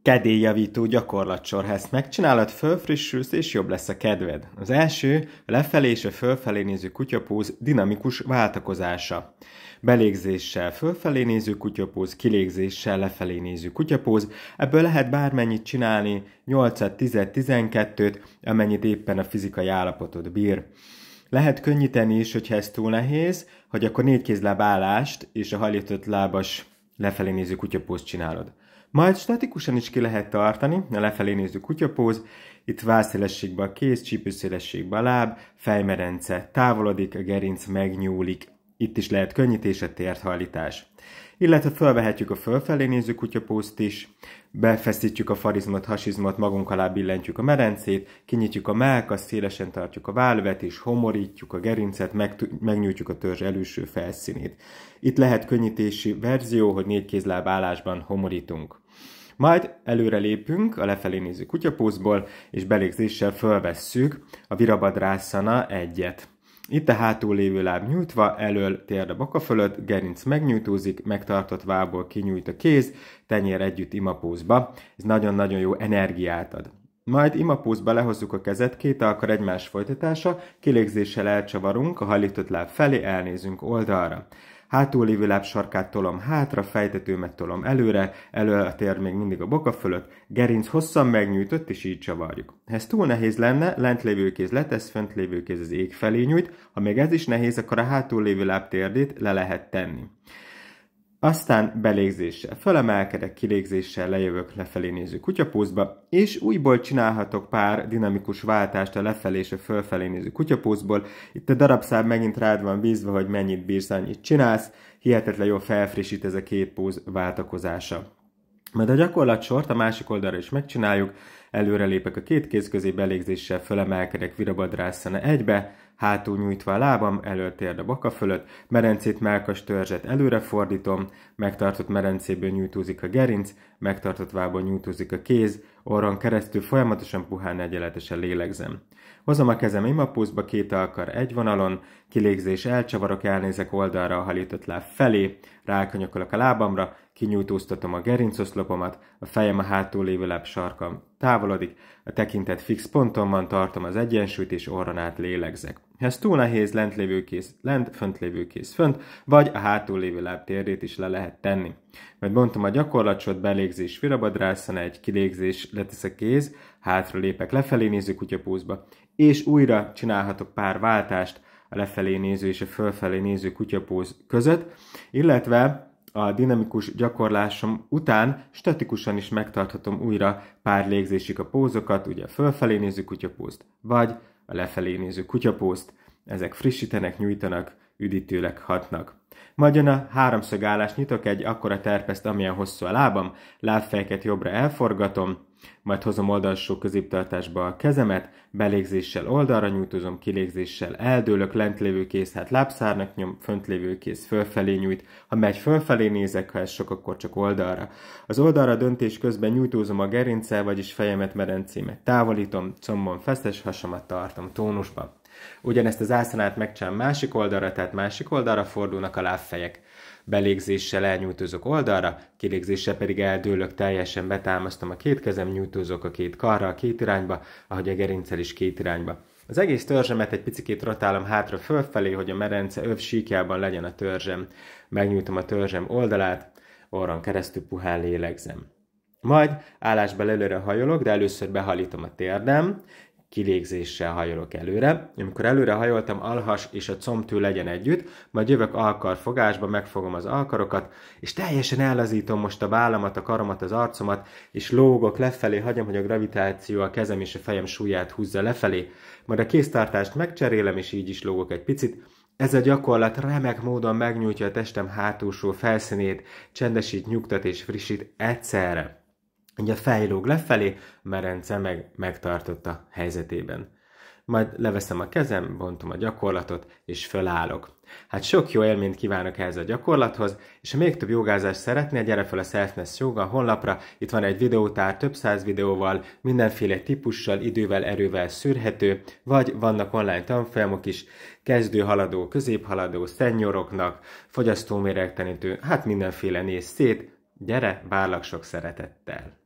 Kedélyjavító gyakorlatsor. Ha ezt megcsinálod, fölfrissülsz és jobb lesz a kedved. Az első, a lefelé és a fölfelé néző kutyapóz dinamikus váltakozása. Belégzéssel fölfelé néző kutyapóz, kilégzéssel lefelé néző kutyapóz. Ebből lehet bármennyit csinálni, 8-at, 10-et, 12-t, amennyit éppen a fizikai állapotod bír. Lehet könnyíteni is, hogyha ez túl nehéz, hogy akkor 4 kézláb állást és a hajlított lábas lefelé néző kutyapózt csinálod. Majd statikusan is ki lehet tartani, a lefelé néző kutyapóz, itt vállszélességben a kéz, csípőszélességben a láb, fejmerence távolodik, a gerinc megnyúlik. Itt is lehet könnyítés, a térthajlítás. Illetve felvehetjük a fölfelé néző kutyapózt is, befeszítjük a farizmot, hasizmot, magunk alá billentjük a merencét, kinyitjuk a mellkast, szélesen tartjuk a vállövet és homorítjuk a gerincet, megnyújtjuk a törzs előső felszínét. Itt lehet könnyítési verzió, hogy 4 kézláb állásban homorítunk. Majd előre lépünk a lefelé néző kutyapózból, és belégzéssel fölvesszük a Virabhadrasana 1-et. Itt a hátul lévő láb nyújtva, elől térd a boka fölött, gerinc megnyújtózik, megtartott vállból kinyújt a kéz, tenyér együtt imapózba. Ez nagyon-nagyon jó energiát ad. Majd imapózba lehozzuk a kezet, 2 alkar egymás folytatása, kilégzéssel elcsavarunk, a hajlított láb felé elnézünk oldalra. Hátul lévő láb sarkát tolom hátra, fejtetőmet tolom előre, elől a tér még mindig a boka fölött, gerinc hosszan megnyújtott, és így csavarjuk. Ha ez túl nehéz lenne, lent lévő kéz letesz, fönt lévő kéz az ég felé nyújt, ha még ez is nehéz, akkor a hátul lévő láb térdét le lehet tenni. Aztán belégzéssel fölemelkedek, kilégzéssel lejövök lefelé néző kutyapózba, és újból csinálhatok pár dinamikus váltást a lefelé és a fölfelé néző kutyapózból. Itt a darabszám megint rád van bízva, hogy mennyit bírsz, annyit csinálsz. Hihetetlen jól felfrissít ez a 2 póz váltakozása. Majd a gyakorlatsort a másik oldalra is megcsináljuk. Előre lépek a 2 kéz közé, belégzéssel fölemelkedek Virabhadrasana 1-be, hátul nyújtva a lábam, elől térd a boka fölött, merencét, mellkas törzset előre fordítom, megtartott merencéből nyújtózik a gerinc, megtartott vállból nyújtózik a kéz, orron keresztül folyamatosan puhán egyenletesen lélegzem. Hozom a kezem imapózba, 2 alkar egy vonalon, kilégzés, elcsavarok, elnézek oldalra a hajlított láb felé, rákanyakolok a lábamra, kinyújtóztatom a gerincoszlopomat, a fejem a hátul lévő láb sarkam távolodik, a tekintet fix ponton van, tartom az egyensúlyt és orron át lélegzek. Ha ez túl nehéz, lent lévő kéz lent, fönt lévő kéz fönt, vagy a hátul lévő láb térdét is le lehet tenni. Majd bontom a gyakorlatsort, belégzés Virabhadrasana 1, kilégzés, letesz a kéz, hátra lépek lefelé néző kutyapózba, és újra csinálhatok pár váltást a lefelé néző és a fölfelé néző kutyapóz között, illetve a dinamikus gyakorlásom után statikusan is megtarthatom újra pár légzésig a pózokat, ugye a fölfelé néző kutyapózt, vagy a lefelé néző kutyapózt. Ezek frissítenek, nyújtanak, üdítőleg hatnak. Majd jön a 3-szög állás, nyitok egy akkora terpeszt, amilyen hosszú a lábam, lábfejeket jobbra elforgatom, majd hozom oldalsó középtartásba a kezemet, belégzéssel oldalra nyújtózom, kilégzéssel eldőlök, lent lévő kéz hát lábszárnak nyom, fönt lévő kéz fölfelé nyújt, ha megy fölfelé nézek, ha ez sok, akkor csak oldalra. Az oldalra döntés közben nyújtózom a gerinccel, vagyis fejemet, merencémet távolítom, combom feszes, hasamat tartom tónusba. Ugyanezt az ászanát megcsinálom másik oldalra, tehát másik oldalra fordulnak a lábfejek. Belégzéssel elnyújtózok oldalra, kilégzéssel pedig eldőlök, teljesen betámasztom a 2 kezem, nyújtózok a 2 karral 2 irányba, ahogy a gerinccel is 2 irányba. Az egész törzsemet egy picikét rotálom hátra fölfelé, hogy a merence öv síkjában legyen a törzsem. Megnyújtom a törzsem oldalát, orron keresztül puhán lélegzem. Majd állásba előre hajolok, de először behajlítom a térdem, kilégzéssel hajolok előre. Amikor előre hajoltam, alhas és a combtű legyen együtt, majd jövök alkarfogásba, megfogom az alkarokat, és teljesen ellazítom most a vállamat, a karomat, az arcomat, és lógok lefelé, hagyom, hogy a gravitáció a kezem és a fejem súlyát húzza lefelé, majd a kéztartást megcserélem, és így is lógok egy picit. Ez a gyakorlat remek módon megnyújtja a testem hátulsó felszínét, csendesít, nyugtat és frissít egyszerre. Így a fej lóg lefelé, a merence meg megtartott a helyzetében. Majd leveszem a kezem, bontom a gyakorlatot, és fölállok. Hát sok jó élményt kívánok ehhez a gyakorlathoz, és ha még több jogázást szeretnél, gyere fel a Selfness Yoga honlapra, itt van egy videótár több 100 videóval, mindenféle típussal, idővel, erővel szűrhető, vagy vannak online tanfolyamok is, kezdő, haladó, középhaladó, szenyoroknak, fogyasztóméregtanítő, hát mindenféle néz szét, gyere, várlak sok szeretettel!